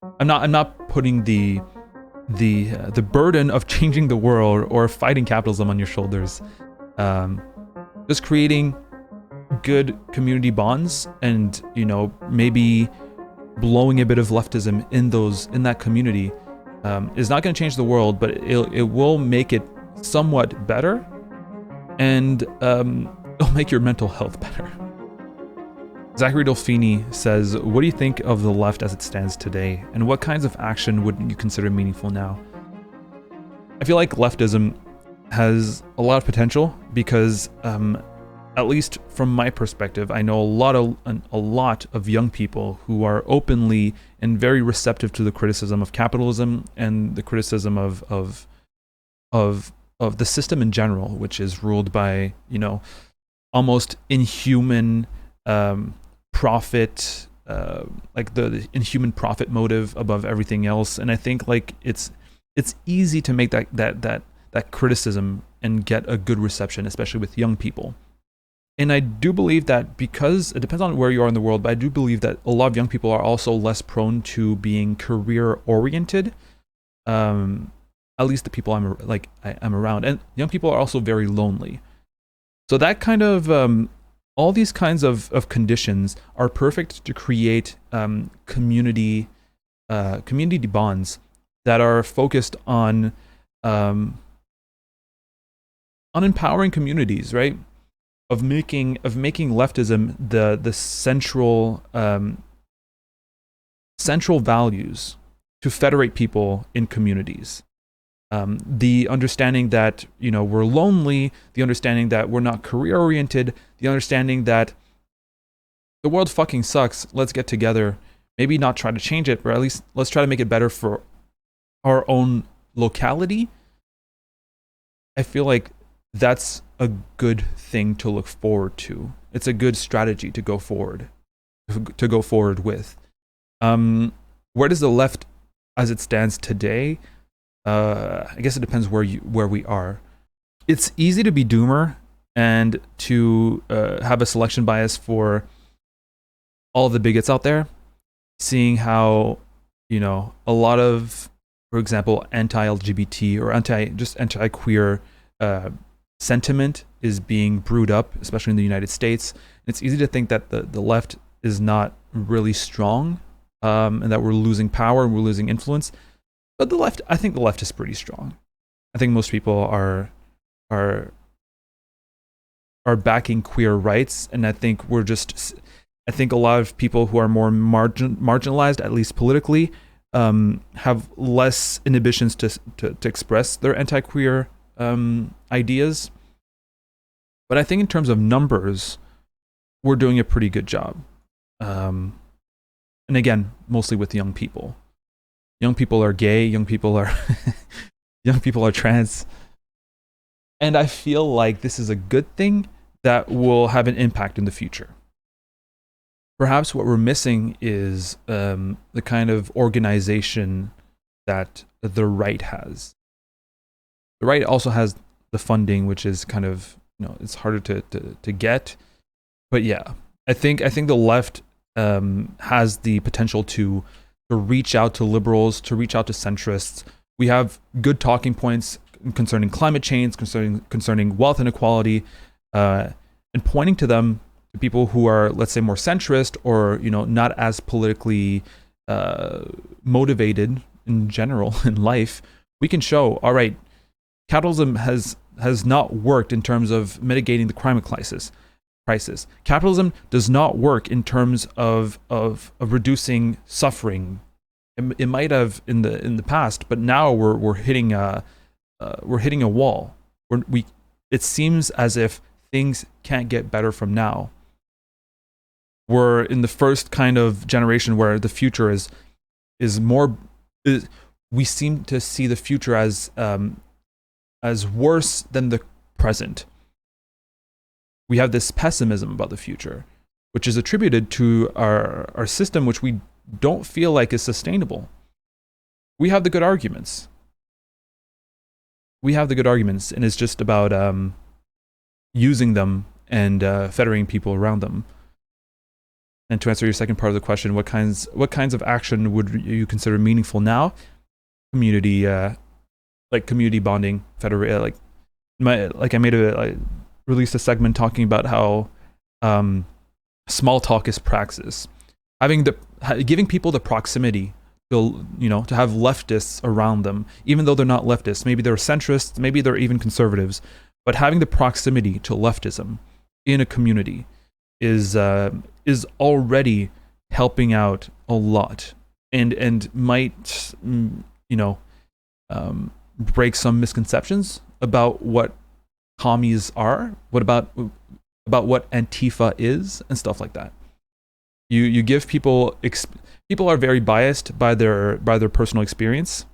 I'm not putting the burden of changing the world or fighting capitalism on your shoulders. Um, just creating good community bonds, and maybe blowing a bit of leftism in that community is not going to change the world, but it will make it somewhat better, and it'll make your mental health better. Zachary Dolfini says, what do you think of the left as it stands today, and what kinds of action would you consider meaningful now? I feel like leftism has a lot of potential because, at least from my perspective, I know a lot of young people who are openly and very receptive to the criticism of capitalism and the criticism of the system in general, which is ruled by almost inhuman profit, like the inhuman profit motive above everything else. And I think like it's easy to make that criticism and get a good reception, especially with young people. And I do believe that, because it depends on where you are in the world, but I do believe that a lot of young people are also less prone to being career oriented. At least the people I'm around, and young people are also very lonely. So that kind of all these kinds of conditions are perfect to create community bonds that are focused on empowering communities, right? Of making leftism the central values to federate people in communities. The understanding that we're lonely, the understanding that we're not career oriented, the understanding that the world fucking sucks. Let's get together. Maybe not try to change it, but at least let's try to make it better for our own locality. I feel like that's a good thing to look forward to. It's a good strategy to go forward with. Where does the left, as it stands today? I guess it depends where we are. It's easy to be doomer and to have a selection bias for all the bigots out there, seeing how a lot of, for example, anti-LGBT or anti-queer sentiment is being brewed up, especially in the United States. It's easy to think that the left is not really strong, and that we're losing power and we're losing influence. But I think the left is pretty strong. I think most people are backing queer rights, and I think I think a lot of people who are more marginalized, at least politically, have less inhibitions to express their anti-queer ideas. But I think in terms of numbers, we're doing a pretty good job. And again, mostly with young people. Young people are gay, young people are trans. And I feel like this is a good thing that will have an impact in the future. Perhaps what we're missing is the kind of organization that the right has. The right also has the funding, which is kind of, it's harder to get. But yeah, I think the left has the potential to reach out to liberals, to reach out to centrists. We have good talking points concerning climate change, concerning wealth inequality, and pointing to them, to people who are, let's say, more centrist or not as politically motivated in general in life. We can show, all right, capitalism has not worked in terms of mitigating the climate crisis. Capitalism does not work in terms of reducing suffering. It might have in the past, but now we're hitting a wall. It seems as if things can't get better from now. We're in the first kind of generation where the future is more. We seem to see the future as worse than the present. We have this pessimism about the future, which is attributed to our system, which we don't feel like is sustainable. We have the good arguments. And it's just about using them and federating people around them. And to answer your second part of the question, what kinds of action would you consider meaningful now? Community, like community bonding, like I released a segment talking about how small talk is praxis. Giving people the proximity to have leftists around them, even though they're not leftists. Maybe they're centrists, maybe they're even conservatives, but having the proximity to leftism in a community is already helping out a lot, and might break some misconceptions about what commies are, about what Antifa is, and stuff like that. You give people people are very biased by their personal experience,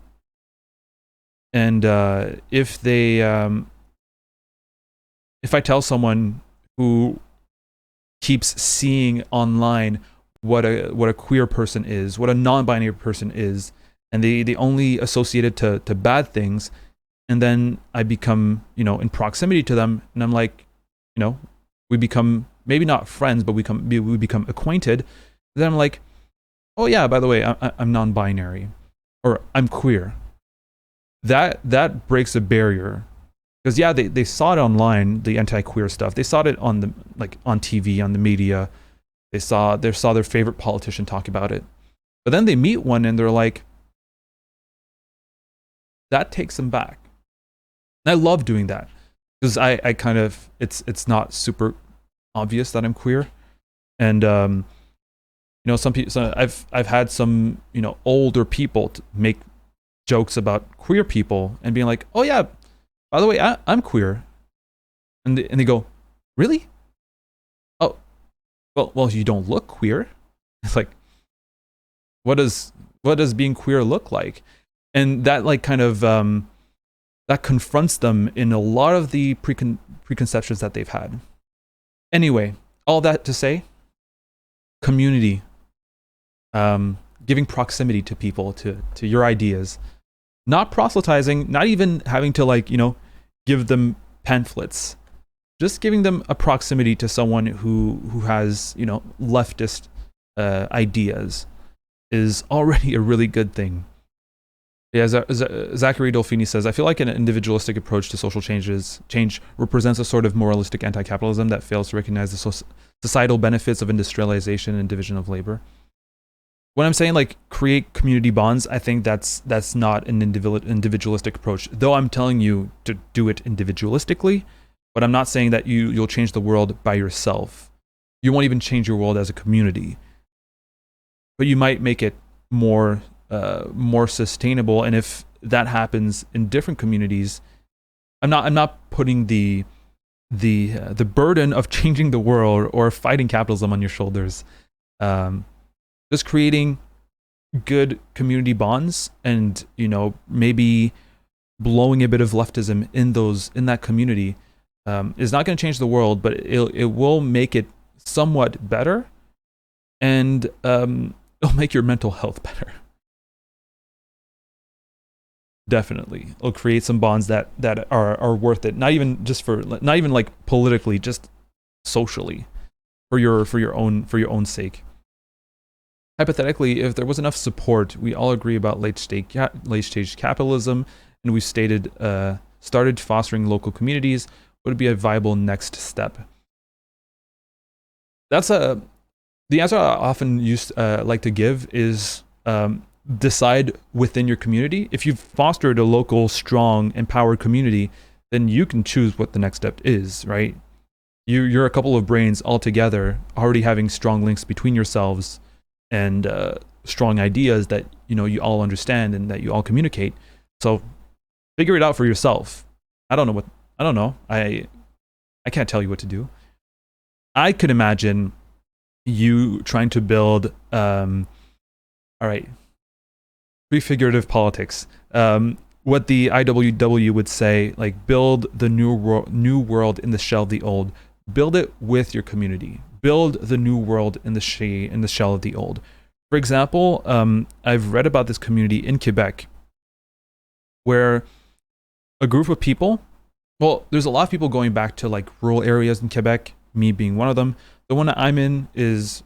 and if I tell someone who keeps seeing online what a queer person is, what a non-binary person is, and they only associate it to bad things, and then I become in proximity to them, and I'm like, we become maybe not friends, but we become acquainted. Then I'm like, oh yeah, by the way, I'm non-binary, or I'm queer. That breaks a barrier, because yeah, they saw it online, the anti-queer stuff. They saw it on TV, on the media. They saw their favorite politician talk about it, but then they meet one and they're like, that takes them back. And I love doing that, because I kind of, it's not super obvious that I'm queer, and some people. So I've had some older people make jokes about queer people and being like, oh yeah, by the way, I'm queer, and they go, really? Oh, well, you don't look queer. It's like, what does being queer look like? And that kind of that confronts them in a lot of the preconceptions that they've had. Anyway, all that to say, community, giving proximity to people, to your ideas, not proselytizing, not even having to give them pamphlets, just giving them a proximity to someone who has leftist ideas is already a really good thing. Yeah, Zachary Dolfini says, I feel like an individualistic approach to social change represents a sort of moralistic anti-capitalism that fails to recognize the societal benefits of industrialization and division of labor. When I'm saying create community bonds, I think that's not an individualistic approach, though I'm telling you to do it individualistically, but I'm not saying that you'll change the world by yourself. You won't even change your world as a community, but you might make it more sustainable. And if that happens in different communities, I'm not putting the burden of changing the world or fighting capitalism on your shoulders. Just creating good community bonds, and maybe blowing a bit of leftism in that community is not going to change the world, but it will make it somewhat better, and it'll make your mental health better. Definitely, it'll create some bonds that are worth it. Not even politically, just socially, for your own sake. Hypothetically, if there was enough support, we all agree about late stage capitalism, and we started fostering local communities, would be a viable next step? That's the answer I often like to give is decide within your community. If you've fostered a local, strong, empowered community, then you can choose what the next step is, right? You're a couple of brains all together, already having strong links between yourselves, and strong ideas that you all understand and that you all communicate. So figure it out for yourself. I don't know. I can't tell you what to do. I could imagine you trying to build all right, prefigurative politics. What the IWW would say, build the new world in the shell of the old. Build it with your community. Build the new world in the shell of the old. For example, I've read about this community in Quebec where a group of people, well, there's a lot of people going back to rural areas in Quebec, me being one of them. The one that I'm in is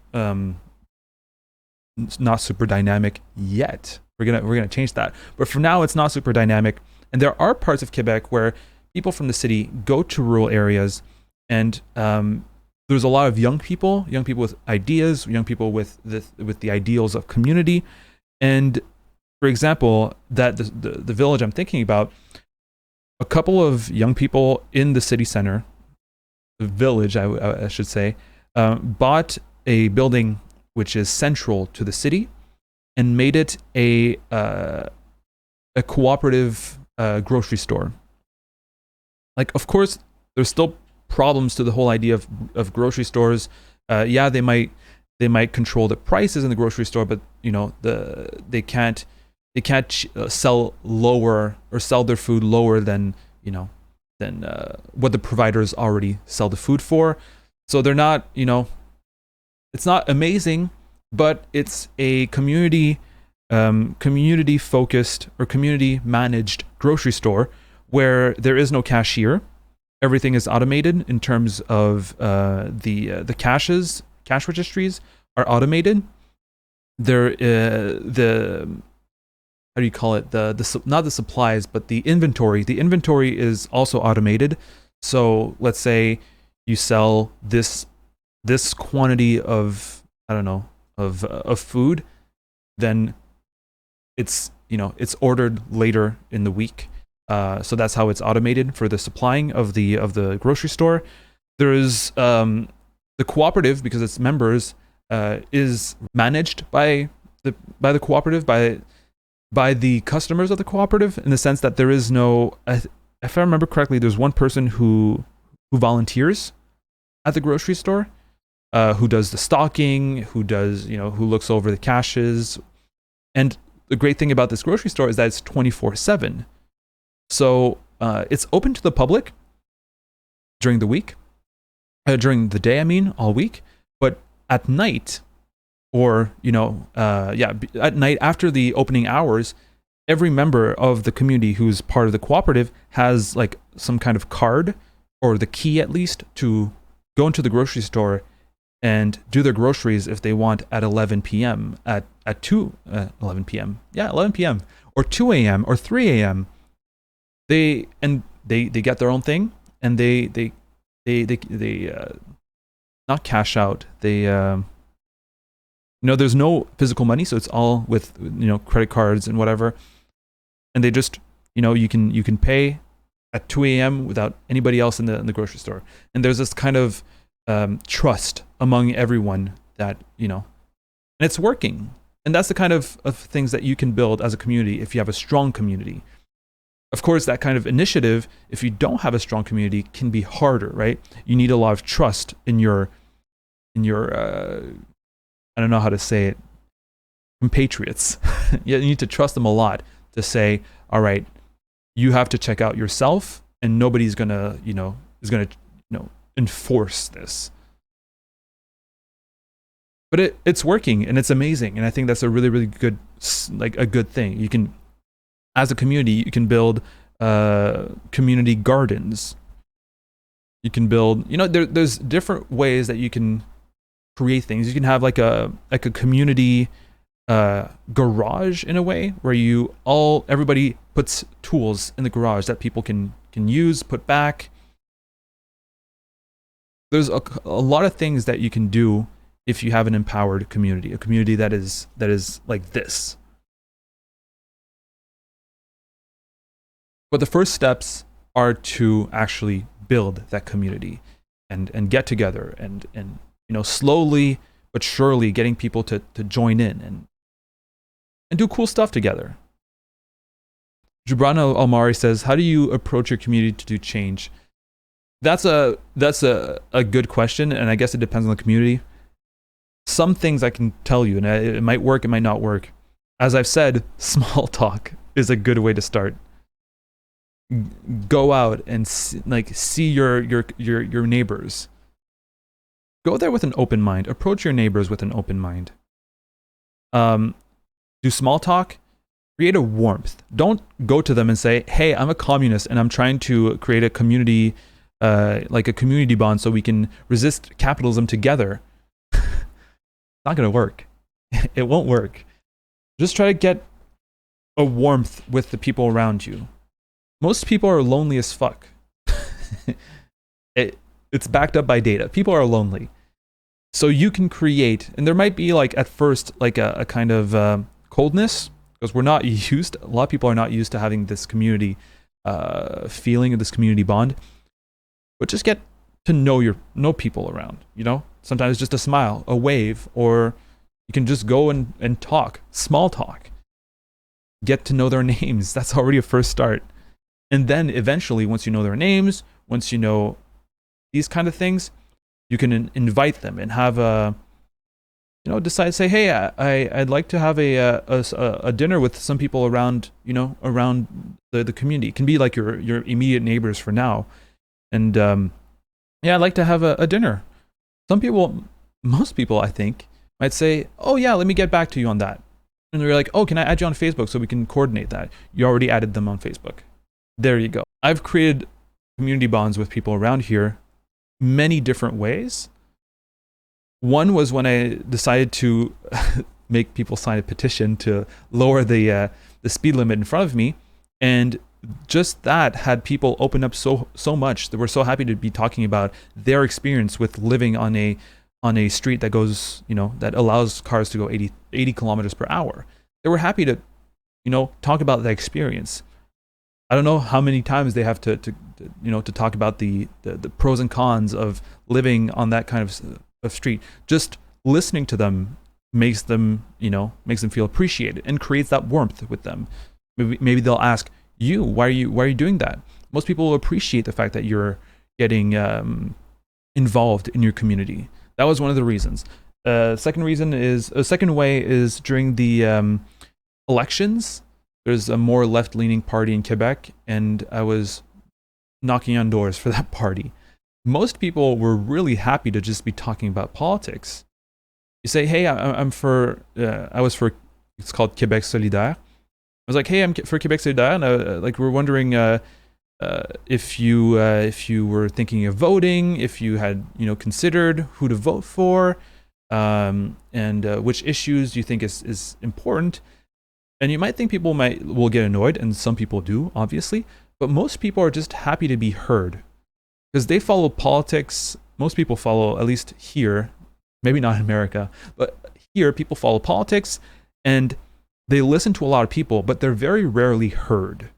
not super dynamic yet. We're gonna change that. But for now, it's not super dynamic. And there are parts of Quebec where people from the city go to rural areas, and there's a lot of young people with ideas, young people with the ideals of community. And for example, that the village I'm thinking about, a couple of young people in the city center, the village, I should say, bought a building which is central to the city and made it a cooperative grocery store. Like, of course, there's still problems to the whole idea of grocery stores. Yeah, they might control the prices in the grocery store, but you know, they can't sell lower or sell their food lower than what the providers already sell the food for. So they're not, you know, it's not amazing, but it's a community focused or community managed grocery store where there is no cashier. Everything is automated in terms of the cash registries are automated. There how do you call it, not the supplies, but the inventory. The inventory is also automated. So let's say you sell this quantity of, I don't know, of food, then it's ordered later in the week. So that's how it's automated for the supplying of the grocery store. There is the cooperative, because it's members, is managed by the cooperative, by the customers of the cooperative, in the sense that there is no, if I remember correctly, there's one person who volunteers at the grocery store, who does the stocking, who looks over the caches. And the great thing about this grocery store is that it's 24/7. So it's open to the public during the week, during the day, I mean, all week. But at night, or at night after the opening hours, every member of the community who's part of the cooperative has like some kind of card, or the key at least, to go into the grocery store and do their groceries if they want at 11 p.m. at 11 p.m. Yeah, 11 p.m. or 2 a.m. or 3 a.m. They get their own thing, and they not cash out. There's no physical money, so it's all with credit cards and whatever. And they just you can pay at 2 a.m. without anybody else in the grocery store. And there's this kind of trust among everyone that and it's working. And that's the kind of things that you can build as a community if you have a strong community. Of course, that kind of initiative, if you don't have a strong community, can be harder, right? You need a lot of trust in your I don't know how to say it, compatriots. You need to trust them a lot to say, all right, you have to check out yourself, and nobody's gonna enforce this. But it's working, and it's amazing, and I think that's a really, really good, a good thing. You can, as a community, you can build community gardens. You can build, there's different ways that you can create things. You can have like a community garage, in a way, where everybody puts tools in the garage that people can use, put back. There's a lot of things that you can do if you have an empowered community, a community that is like this. But the first steps are to actually build that community and get together and slowly but surely getting people to join in and do cool stuff together. Gibran Almari says, how do you approach your community to do change? That's a good question, and I guess it depends on the community. Some things I can tell you, and it might work, it might not work. As I've said, small talk is a good way to start. Go out and see your neighbors. Go there with an open mind. Approach your neighbors with an open mind. Do small talk. Create a warmth. Don't go to them and say, hey, I'm a communist and I'm trying to create a community, like a community bond so we can resist capitalism together. Not going to work. It won't work. Just try to get a warmth with the people around you. Most people are lonely as fuck. It's backed up by data. People are lonely. So you can create, and there might be like at first like a kind of coldness, because we're not used, a lot of people are not used to having this community feeling of this community bond. But just get to know people around, you know? Sometimes just a smile, a wave, or you can just go and talk, small talk. Get to know their names. That's already a first start. And then eventually, once you know their names, once you know these kind of things, you can invite them and have a, you know, decide, say, hey, I'd like to have a dinner with some people around, you know, around the community. It can be like your immediate neighbors for now. And yeah, I'd like to have a dinner. Some people, most people, I think, might say, oh yeah, let me get back to you on that. And they're like, oh, can I add you on Facebook so we can coordinate that? You already added them on Facebook. There you go. I've created community bonds with people around here many different ways. One was when I decided to make people sign a petition to lower the speed limit in front of me, and just that had people open up so much. They were so happy to be talking about their experience with living on a street that goes, you know, that allows cars to go 80 kilometers per hour. They were happy to, you know, talk about that experience. I don't know how many times they have to you know, to talk about the pros and cons of living on that kind of street. Just listening to them makes them, you know, makes them feel appreciated and creates that warmth with them. Maybe they'll ask you, why are you doing that? Most people will appreciate the fact that you're getting involved in your community. That was one of the reasons. Second way is during the elections. There's a more left-leaning party in Quebec, and I was knocking on doors for that party. Most people were really happy to just be talking about politics. You say, hey, I was for, it's called Québec Solidaire. I was like, hey, I'm for Québec Solidaire, and like we're wondering if you were thinking of voting, if you had, you know, considered who to vote for, and which issues you think is important. And you might think people will get annoyed, and some people do, obviously, but most people are just happy to be heard because they follow politics. Most people follow, at least here, maybe not in America, but here people follow politics and they listen to a lot of people, but they're very rarely heard.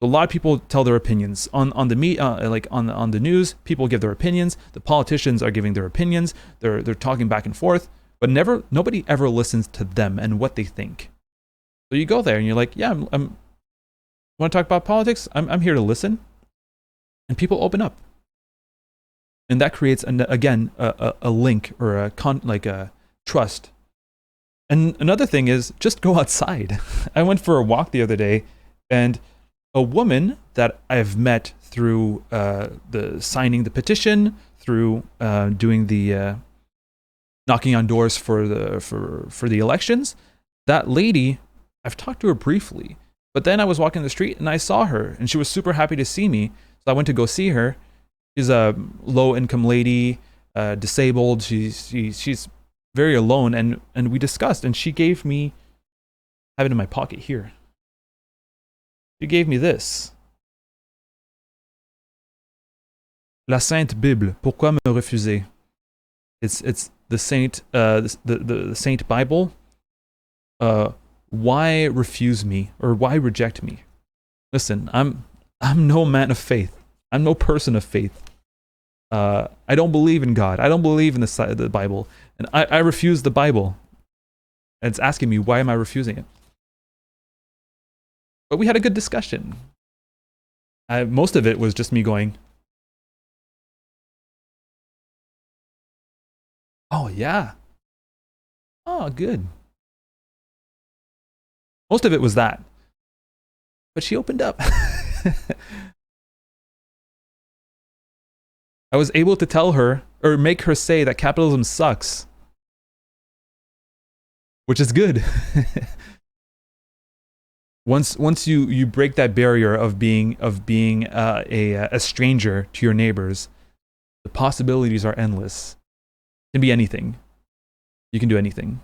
A lot of people tell their opinions on the news. People give their opinions. The politicians are giving their opinions. They're talking back and forth, but nobody ever listens to them and what they think. So you go there and you're like, yeah, I'm want to talk about politics? I'm here to listen. And people open up. And that creates, again, a link or a trust. And another thing is just go outside. I went for a walk the other day, and a woman that I've met through the signing the petition, through doing the knocking on doors for the elections, that lady, I've talked to her briefly, but then I was walking the street and I saw her, and she was super happy to see me. So I went to go see her. She's a low-income lady, disabled. She's very alone, and we discussed, and she gave me, I have it in my pocket here. She gave me this. La Sainte Bible. Pourquoi me refuser? It's the Saint the Saint Bible. Why refuse me, or why reject me? Listen, I'm no man of faith. I'm no person of faith. I don't believe in God. I don't believe in the Bible, and I refuse the Bible. And it's asking me, why am I refusing it? But we had a good discussion. Most of it was just me going, oh yeah, oh good. Most of it was that. But she opened up. I was able to tell her, or make her say, that capitalism sucks. Which is good. Once you break that barrier of being a stranger to your neighbors, the possibilities are endless. It can be anything. You can do anything.